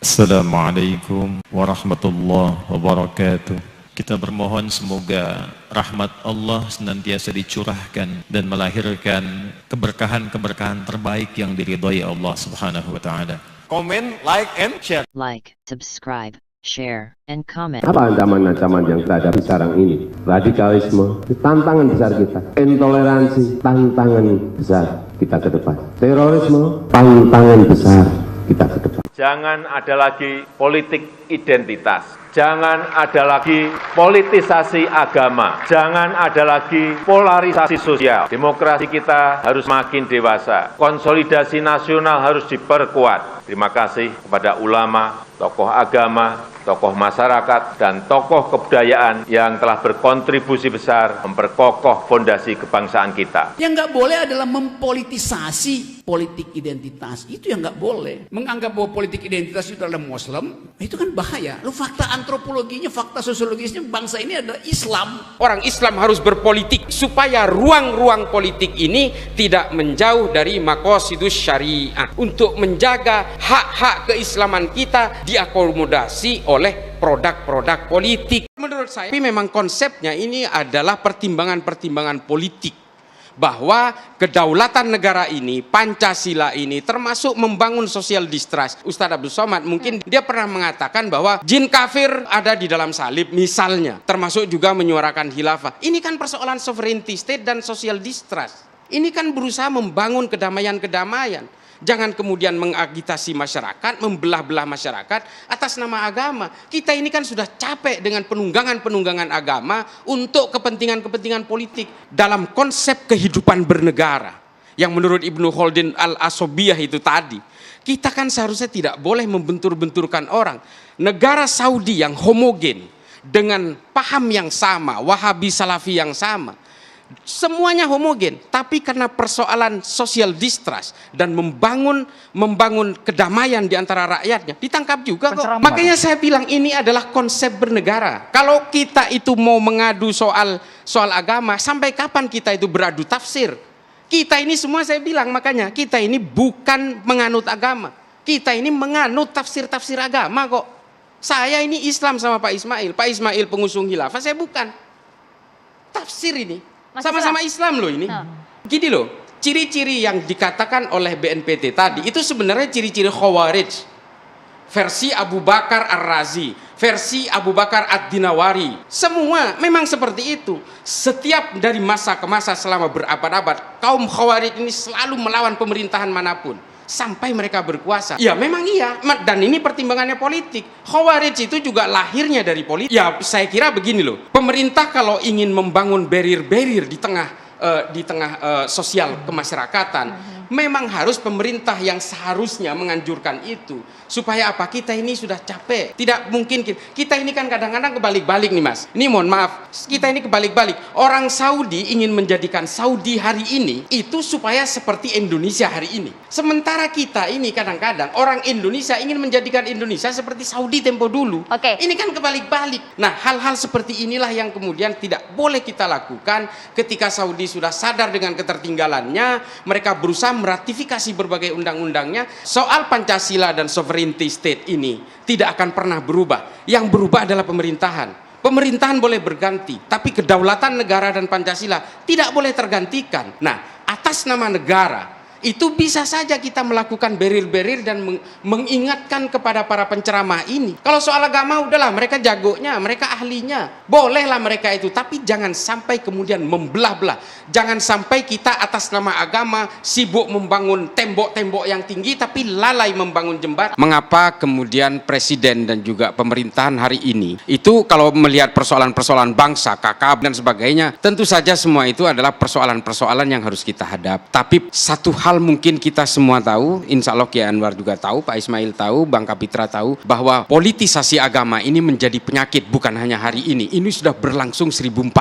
Assalamualaikum warahmatullahi wabarakatuh. Kita bermohon semoga rahmat Allah senantiasa dicurahkan dan melahirkan keberkahan-keberkahan terbaik yang diridhai Allah Subhanahu wa taala. Komen, like, and share. Like, subscribe, share, and comment. Apa ancaman-ancaman yang kita hadapi sekarang ini? Radikalisme, tantangan besar kita. Intoleransi, tantangan besar kita ke depan. Terorisme, tantangan besar kita ke depan. Jangan ada lagi politik identitas. Jangan ada lagi politisasi agama. Jangan ada lagi polarisasi sosial. Demokrasi kita harus makin dewasa. Konsolidasi nasional harus diperkuat. Terima kasih kepada ulama, tokoh agama, tokoh masyarakat, dan tokoh kebudayaan yang telah berkontribusi besar memperkokoh fondasi kebangsaan kita. Yang nggak boleh adalah mempolitisasi politik identitas. Itu yang nggak boleh. Menganggap bahwa politik identitas itu adalah Muslim, itu kan bahaya. Lu fakta antropologinya, fakta sosiologisnya, bangsa ini adalah Islam. Orang Islam harus berpolitik supaya ruang-ruang politik ini tidak menjauh dari maqasidus syariah, untuk menjaga hak-hak keislaman kita diakomodasi oleh produk-produk politik. Menurut saya memang konsepnya ini adalah pertimbangan-pertimbangan politik, bahwa kedaulatan negara ini, Pancasila ini, termasuk membangun social distrust. Ustadz Abdul Somad mungkin dia pernah mengatakan bahwa jin kafir ada di dalam salib misalnya, termasuk juga menyuarakan khilafah. Ini kan persoalan sovereignty state dan social distrust. Ini kan berusaha membangun kedamaian-kedamaian. Jangan kemudian mengagitasi masyarakat, membelah-belah masyarakat atas nama agama. Kita ini kan sudah capek dengan penunggangan-penunggangan agama untuk kepentingan-kepentingan politik dalam konsep kehidupan bernegara. Yang menurut Ibnu Khaldun al-Asobiyah itu tadi, kita kan seharusnya tidak boleh membentur-benturkan orang. Negara Saudi yang homogen dengan paham yang sama, Wahabi Salafi yang sama, semuanya homogen, tapi karena persoalan social distrust dan membangun kedamaian di antara rakyatnya, ditangkap juga kok. Makanya saya bilang ini adalah konsep bernegara. Kalau kita itu mau mengadu soal agama, sampai kapan kita itu beradu tafsir? Kita ini semua, saya bilang, makanya kita ini bukan menganut agama, kita ini menganut tafsir-tafsir agama kok. Saya ini Islam sama Pak Ismail pengusung khilafah, saya bukan. Tafsir ini sama-sama Islam loh ini. Gini loh, ciri-ciri yang dikatakan oleh BNPT tadi itu sebenarnya ciri-ciri Khawarij versi Abu Bakar Ar-Razi, versi Abu Bakar Ad-Dinawari. Semua memang seperti itu. Setiap dari masa ke masa selama berabad-abad, kaum Khawarij ini selalu melawan pemerintahan manapun sampai mereka berkuasa. Ya memang iya, dan ini pertimbangannya politik. Khawarij itu juga lahirnya dari politik. Ya saya kira begini loh, pemerintah kalau ingin membangun barrier-barrier di tengah sosial kemasyarakatan, memang harus pemerintah yang seharusnya menganjurkan itu. Supaya apa? Kita ini sudah capek. Tidak mungkin kita ini kan kadang-kadang kebalik-balik nih Mas. Ini mohon maaf, kita ini kebalik-balik. Orang Saudi ingin menjadikan Saudi hari ini itu supaya seperti Indonesia hari ini. Sementara kita ini kadang-kadang orang Indonesia ingin menjadikan Indonesia seperti Saudi tempo dulu. Ini kan kebalik-balik. Nah, hal-hal seperti inilah yang kemudian tidak boleh kita lakukan. Ketika Saudi sudah sadar dengan ketertinggalannya, mereka berusaha meratifikasi berbagai undang-undangnya. Soal Pancasila dan sovereignty state ini tidak akan pernah berubah. Yang berubah adalah pemerintahan. Pemerintahan boleh berganti, tapi kedaulatan negara dan Pancasila tidak boleh tergantikan. Nah, atas nama negara itu bisa saja kita melakukan barrier-barrier dan mengingatkan kepada para penceramah ini. Kalau soal agama udahlah, mereka jagonya, mereka ahlinya, bolehlah mereka itu, tapi jangan sampai kemudian membelah-belah. Jangan sampai kita atas nama agama sibuk membangun tembok-tembok yang tinggi tapi lalai membangun jembatan. Mengapa kemudian presiden dan juga pemerintahan hari ini itu kalau melihat persoalan-persoalan bangsa, KKB dan sebagainya, tentu saja semua itu adalah persoalan-persoalan yang harus kita hadap. Tapi satu hal mungkin kita semua tahu, insya Allah Kiai Anwar juga tahu, Pak Ismail tahu, Bang Kapitra tahu, bahwa politisasi agama ini menjadi penyakit bukan hanya hari ini. Ini sudah berlangsung 1400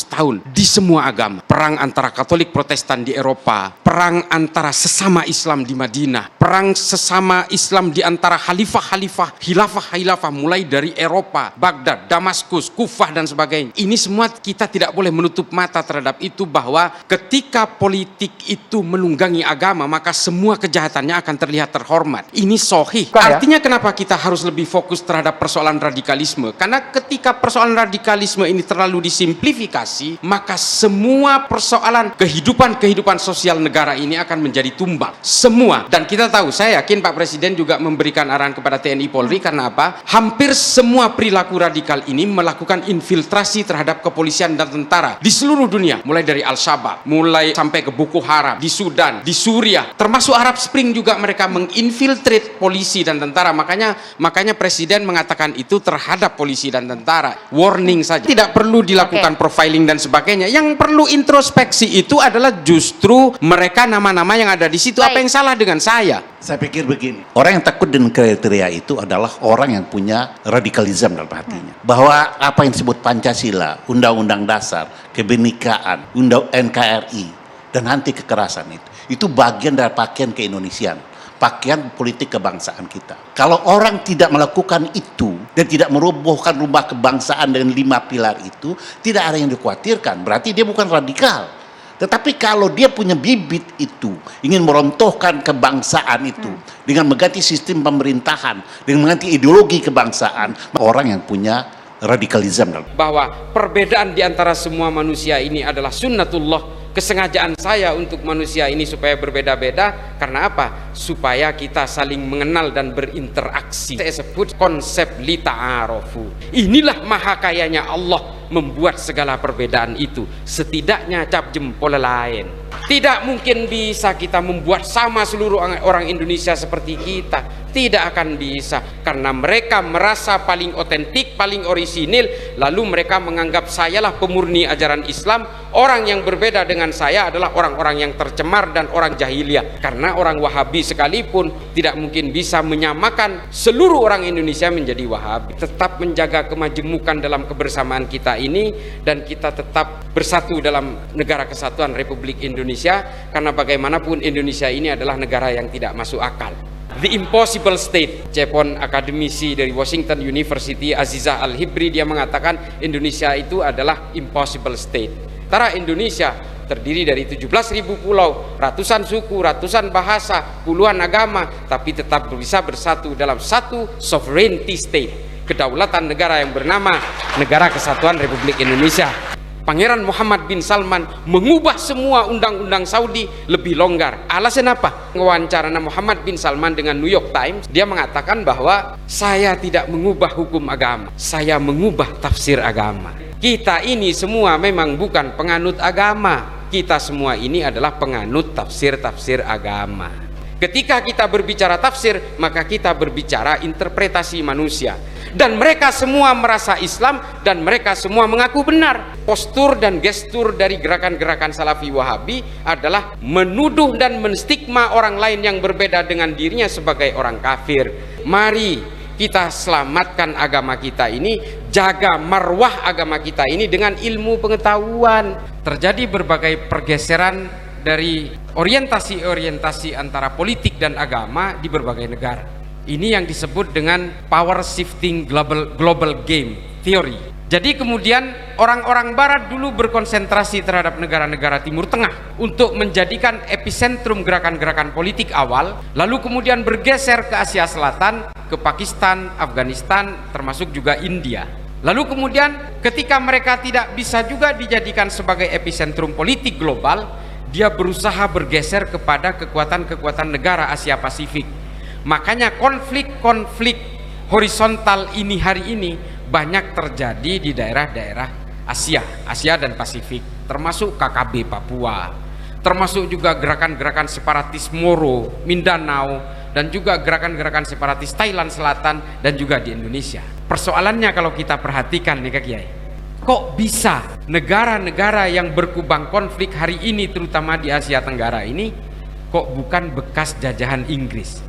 tahun di semua agama. Perang antara Katolik Protestan di Eropa, perang antara sesama Islam di Madinah, perang sesama Islam di antara khalifah-khalifah, khilafah-khilafah mulai dari Eropa, Baghdad, Damaskus, Kufah dan sebagainya. Ini semua kita tidak boleh menutup mata terhadap itu, bahwa ketika politik itu menunggangi agama, maka semua kejahatannya akan terlihat terhormat. Ini sahih. Artinya kenapa kita harus lebih fokus terhadap persoalan radikalisme? Karena ketika persoalan radikalisme ini terlalu disimplifikasi, maka semua persoalan kehidupan sosial negara ini akan menjadi tumbang. Semua. Dan kita tahu, saya yakin Pak Presiden juga memberikan arahan kepada TNI Polri. Karena apa? Hampir semua perilaku radikal ini melakukan infiltrasi terhadap kepolisian dan tentara di seluruh dunia, mulai dari Al-Shabaab, mulai sampai ke Boko Haram, di Sudan, di Suriah, termasuk Arab Spring juga mereka menginfiltrate polisi dan tentara. Makanya Presiden mengatakan itu terhadap polisi dan tentara. Warning saja. Tidak perlu dilakukan profiling dan sebagainya. Yang perlu introspeksi itu adalah justru mereka, nama-nama yang ada di situ. Apa yang salah dengan saya? Saya pikir begini, orang yang takut dengan kriteria itu adalah orang yang punya radikalisme dalam hatinya. Bahwa apa yang disebut Pancasila, Undang-Undang Dasar, Kebinekaan, NKRI, dan anti kekerasan itu bagian dari pakaian keindonesiaan, pakaian politik kebangsaan kita. Kalau orang tidak melakukan itu dan tidak merobohkan rumah kebangsaan dengan 5 pilar itu, tidak ada yang dikhawatirkan, berarti dia bukan radikal. Tetapi kalau dia punya bibit itu, ingin merontohkan kebangsaan itu, dengan mengganti sistem pemerintahan, dengan mengganti ideologi kebangsaan, orang yang punya radikalisme. Bahwa perbedaan di antara semua manusia ini adalah sunnatullah. Kesengajaan saya untuk manusia ini supaya berbeda-beda, karena apa? Supaya kita saling mengenal dan berinteraksi. Saya sebut konsep li ta'arofu. Inilah maha kayanya Allah membuat segala perbedaan itu. Setidaknya cap jempol lain. Tidak mungkin bisa kita membuat sama seluruh orang Indonesia seperti kita. Tidak akan bisa, karena mereka merasa paling otentik, paling orisinil, lalu mereka menganggap sayalah pemurni ajaran Islam. Orang yang berbeda dengan saya adalah orang-orang yang tercemar dan orang jahiliyah. Karena orang Wahabi sekalipun tidak mungkin bisa menyamakan seluruh orang Indonesia menjadi Wahabi. Tetap menjaga kemajemukan dalam kebersamaan kita ini, dan kita tetap bersatu dalam negara kesatuan Republik Indonesia, karena bagaimanapun Indonesia ini adalah negara yang tidak masuk akal. The Impossible State. Cepon akademisi dari Washington University, Azizah Al-Hibri, dia mengatakan Indonesia itu adalah impossible state. Sementara Indonesia terdiri dari 17.000 pulau, ratusan suku, ratusan bahasa, puluhan agama, tapi tetap bisa bersatu dalam satu sovereignty state, kedaulatan negara yang bernama Negara Kesatuan Republik Indonesia. Pangeran Muhammad bin Salman mengubah semua undang-undang Saudi lebih longgar. Alasan apa? Wawancara Muhammad bin Salman dengan New York Times, dia mengatakan bahwa saya tidak mengubah hukum agama, saya mengubah tafsir agama. Kita ini semua memang bukan penganut agama, kita semua ini adalah penganut tafsir-tafsir agama. Ketika kita berbicara tafsir, maka kita berbicara interpretasi manusia. Dan mereka semua merasa Islam, dan mereka semua mengaku benar. Postur dan gestur dari gerakan-gerakan Salafi Wahabi adalah menuduh dan menstigma orang lain yang berbeda dengan dirinya sebagai orang kafir. Mari kita selamatkan agama kita ini, jaga marwah agama kita ini dengan ilmu pengetahuan. Terjadi berbagai pergeseran dari orientasi-orientasi antara politik dan agama di berbagai negara. Ini yang disebut dengan power shifting global game theory. Jadi kemudian orang-orang barat dulu berkonsentrasi terhadap negara-negara Timur Tengah untuk menjadikan epicentrum gerakan-gerakan politik awal, lalu kemudian bergeser ke Asia Selatan, ke Pakistan, Afghanistan, termasuk juga India. Lalu kemudian ketika mereka tidak bisa juga dijadikan sebagai epicentrum politik global, dia berusaha bergeser kepada kekuatan-kekuatan negara Asia Pasifik. Makanya konflik-konflik horizontal ini hari ini banyak terjadi di daerah-daerah Asia dan Pasifik, termasuk KKB Papua, termasuk juga gerakan-gerakan separatis Moro, Mindanao, dan juga gerakan-gerakan separatis Thailand Selatan dan juga di Indonesia. Persoalannya kalau kita perhatikan nih Kak Kiai, kok bisa negara-negara yang berkubang konflik hari ini terutama di Asia Tenggara ini kok bukan bekas jajahan Inggris?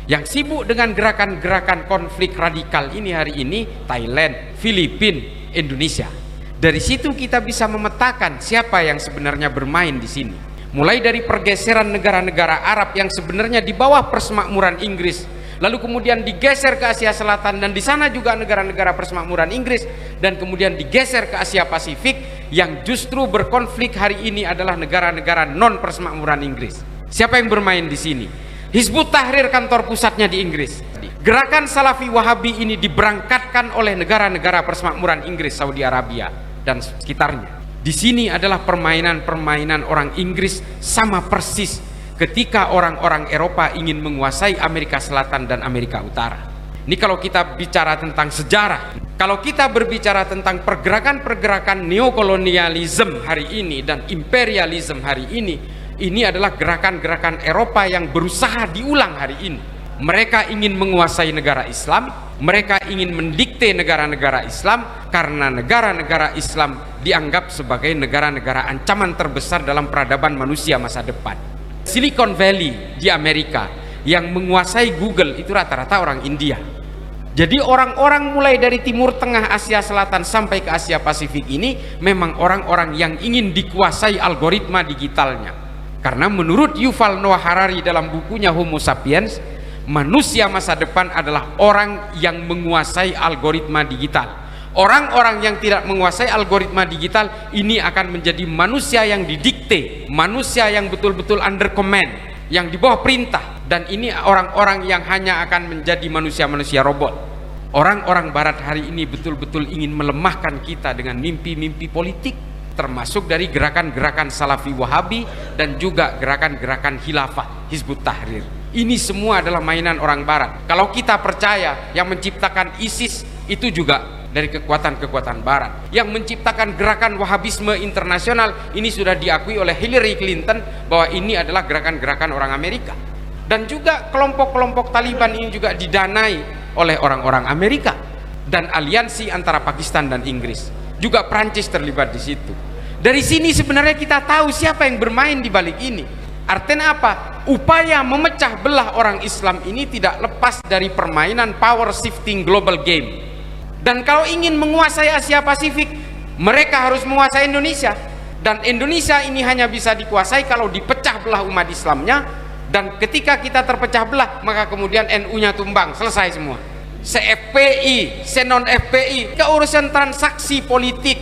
Yang sibuk dengan gerakan-gerakan konflik radikal ini hari ini Thailand, Filipina, Indonesia. Dari situ kita bisa memetakan siapa yang sebenarnya bermain di sini. mulai dari pergeseran negara-negara Arab yang sebenarnya di bawah persemakmuran Inggris, lalu kemudian digeser ke Asia Selatan, dan di sana juga negara-negara persemakmuran Inggris, dan kemudian digeser ke Asia Pasifik, yang justru berkonflik hari ini adalah negara-negara non persemakmuran Inggris. Siapa yang bermain di sini? Hizbut Tahrir kantor pusatnya di Inggris. Gerakan Salafi Wahabi ini diberangkatkan oleh negara-negara persemakmuran Inggris, Saudi Arabia dan sekitarnya. Di sini adalah permainan-permainan orang Inggris sama persis ketika orang-orang Eropa ingin menguasai Amerika Selatan dan Amerika Utara. Ini kalau kita bicara tentang sejarah, kalau kita berbicara tentang pergerakan-pergerakan neokolonialisme hari ini dan imperialisme hari ini adalah gerakan-gerakan Eropa yang berusaha diulang hari ini. Mereka ingin menguasai negara Islam, mereka ingin mendikte negara-negara Islam, karena negara-negara Islam dianggap sebagai negara-negara ancaman terbesar dalam peradaban manusia masa depan. Silicon Valley di Amerika yang menguasai Google itu rata-rata orang India. Jadi orang-orang mulai dari Timur Tengah, Asia Selatan sampai ke Asia Pasifik ini memang orang-orang yang ingin dikuasai algoritma digitalnya. Karena menurut Yuval Noah Harari dalam bukunya Homo Sapiens, manusia masa depan adalah orang yang menguasai algoritma digital. Orang-orang yang tidak menguasai algoritma digital ini akan menjadi manusia yang didikte, manusia yang betul-betul under command, yang di bawah perintah, dan ini orang-orang yang hanya akan menjadi manusia-manusia robot. Orang-orang barat hari ini betul-betul ingin melemahkan kita dengan mimpi-mimpi politik, termasuk dari gerakan-gerakan Salafi Wahabi dan juga gerakan-gerakan Khilafah, Hizbut Tahrir. Ini semua adalah mainan orang barat. Kalau kita percaya yang menciptakan ISIS itu juga dari kekuatan-kekuatan barat, yang menciptakan gerakan Wahabisme internasional ini sudah diakui oleh Hillary Clinton bahwa ini adalah gerakan-gerakan orang Amerika. Dan juga kelompok-kelompok Taliban ini juga didanai oleh orang-orang Amerika, dan aliansi antara Pakistan dan Inggris. Juga Prancis terlibat di situ. Dari sini sebenarnya kita tahu siapa yang bermain di balik ini. Artinya apa? Upaya memecah belah orang Islam ini tidak lepas dari permainan power shifting global game. Dan kalau ingin menguasai Asia Pasifik, mereka harus menguasai Indonesia. Dan Indonesia ini hanya bisa dikuasai kalau dipecah belah umat Islamnya. Dan ketika kita terpecah belah, maka kemudian NU-nya tumbang, selesai semua. Se-FPI, se-non-FPI, keurusan transaksi politik,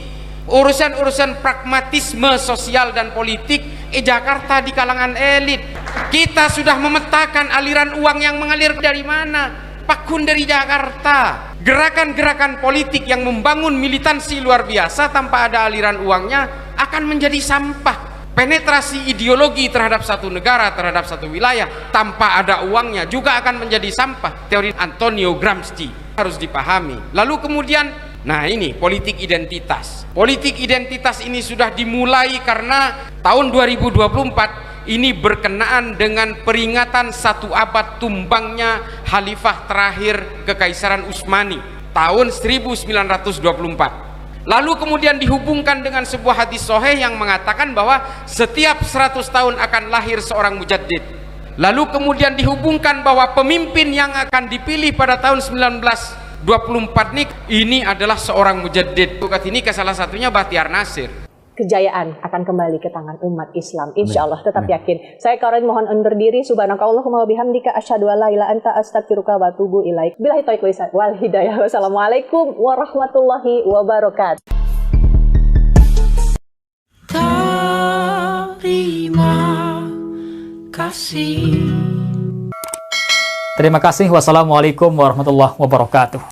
urusan-urusan pragmatisme sosial dan politik, Jakarta di kalangan elit. Kita sudah memetakan aliran uang yang mengalir dari mana. Pak Kun dari Jakarta. Gerakan-gerakan politik yang membangun militansi luar biasa tanpa ada aliran uangnya akan menjadi sampah. Penetrasi ideologi terhadap satu negara, terhadap satu wilayah tanpa ada uangnya juga akan menjadi sampah. Teori Antonio Gramsci harus dipahami. Lalu kemudian, nah ini politik identitas. Politik identitas ini sudah dimulai karena tahun 2024 ini berkenaan dengan peringatan 1 abad tumbangnya Khalifah terakhir Kekaisaran Utsmani tahun 1924. Lalu kemudian dihubungkan dengan sebuah hadis sahih yang mengatakan bahwa setiap 100 tahun akan lahir seorang mujaddid. Lalu kemudian dihubungkan bahwa pemimpin yang akan dipilih pada tahun 1924 ini adalah seorang mujaddid. Ini salah satunya Bahtiar Nasir. Kejayaan akan kembali ke tangan umat Islam, insya Allah. Tetap yakin. Saya Karin mohon undur diri. Subhanakallahumma wa bihamdika asyhadu an la ilaha illa anta astaghfiruka wa atubu ilaik. Billahi taufiq wal hidayah. Wassalamualaikum warahmatullahi wabarakatuh. Terima kasih. Wassalamualaikum warahmatullahi wabarakatuh.